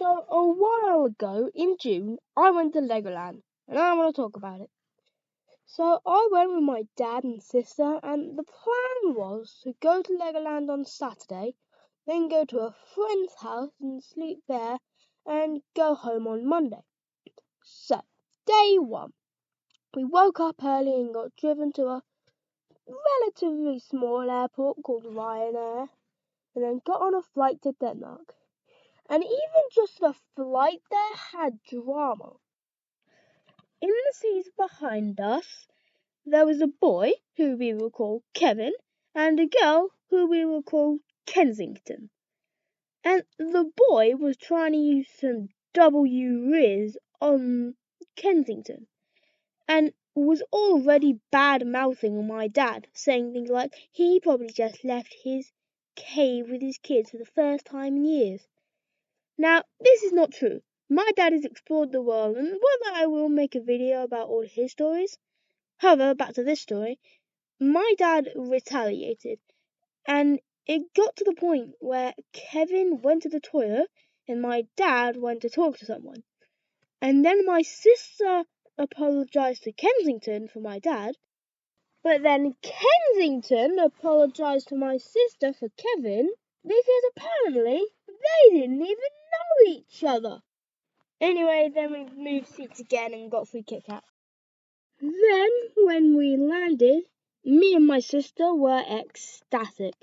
So a while ago in June, I went to Legoland, and I want to talk about it. So I went with my dad and sister, and the plan was to go to Legoland on Saturday, then go to a friend's house and sleep there, and go home on Monday. So, day one, we woke up early and got driven to a relatively small airport called Ryanair, and then got on a flight to Denmark. And even just the flight there had drama. In the seats behind us, there was a boy who we will call Kevin and a girl who we will call Kensington. And the boy was trying to use some W-Riz on Kensington and was already bad-mouthing on my dad, saying things like he probably just left his cave with his kids for the first time in years. Now, this is not true. My dad has explored the world, and one day I will make a video about all his stories. However, back to this story, my dad retaliated, and it got to the point where Kevin went to the toilet, and my dad went to talk to someone. And then my sister apologized to Kensington for my dad, but then Kensington apologized to my sister for Kevin, because apparently they didn't even know each other. Anyway, then we moved seats again and got free Kit Kat. Then, when we landed, me and my sister were ecstatic.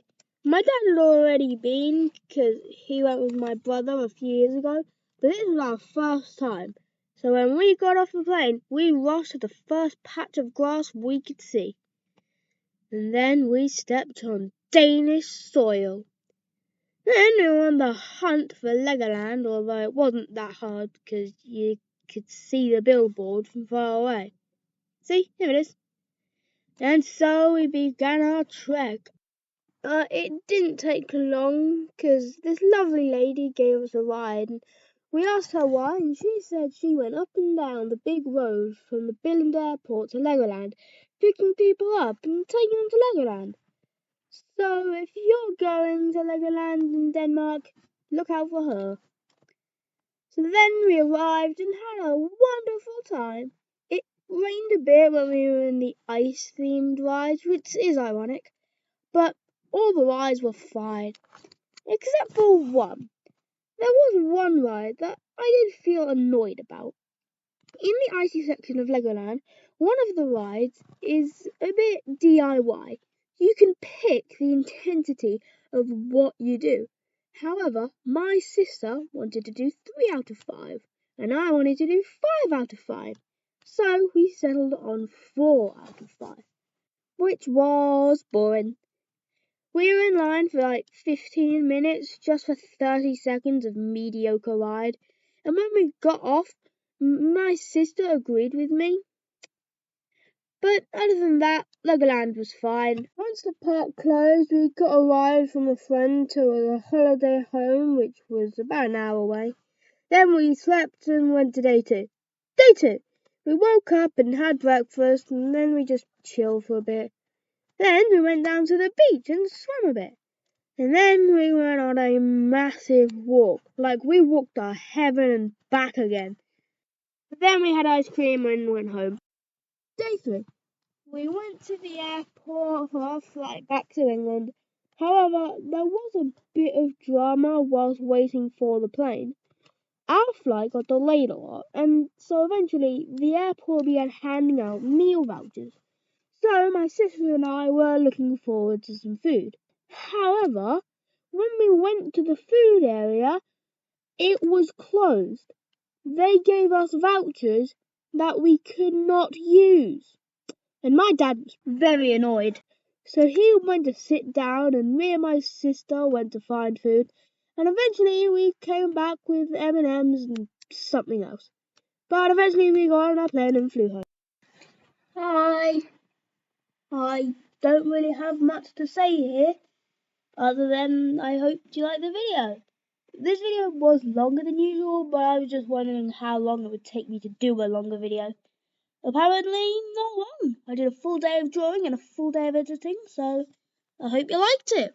My dad had already been, because he went with my brother a few years ago, but this was our first time. So when we got off the plane, we rushed to the first patch of grass we could see. And then we stepped on Danish soil. Then we were on the hunt for Legoland, although it wasn't that hard because you could see the billboard from far away. See, here it is. And so we began our trek. It didn't take long because this lovely lady gave us a ride, and we asked her why, and she said she went up and down the big road from the Billund Airport to Legoland, picking people up and taking them to Legoland. So if you're going to Legoland in Denmark, look out for her. So then we arrived and had a wonderful time. It rained a bit when we were in the ice-themed rides, which is ironic, but all the rides were fine, except for one. There was one ride that I did feel annoyed about. In the icy section of Legoland, one of the rides is a bit DIY. You can pick the intensity of what you do. However, my sister wanted to do 3 out of 5, and I wanted to do 5 out of 5. So we settled on 4 out of 5, which was boring. We were in line for like 15 minutes just for 30 seconds of mediocre ride, and when we got off, my sister agreed with me. But other than that, Legoland was fine. Once the park closed, we got a ride from a friend to a holiday home, which was about an hour away. Then we slept and went to day 2. Day 2! We woke up and had breakfast, and then we just chilled for a bit. Then we went down to the beach and swam a bit. And then we went on a massive walk, like we walked to heaven and back again. Then we had ice cream and went home. Day 3. We went to the airport for our flight back to England. However, there was a bit of drama whilst waiting for the plane. Our flight got delayed a lot, and so eventually the airport began handing out meal vouchers. So my sister and I were looking forward to some food. However, when we went to the food area, it was closed. They gave us vouchers that we could not use. And my dad was very annoyed. So he went to sit down and me and my sister went to find food. And eventually we came back with M&Ms and something else. But eventually we got on our plane and flew home. Hi. I don't really have much to say here, other than I hope you like the video. This video was longer than usual, but I was just wondering how long it would take me to do a longer video. Apparently not long. I did a full day of drawing and a full day of editing, so I hope you liked it.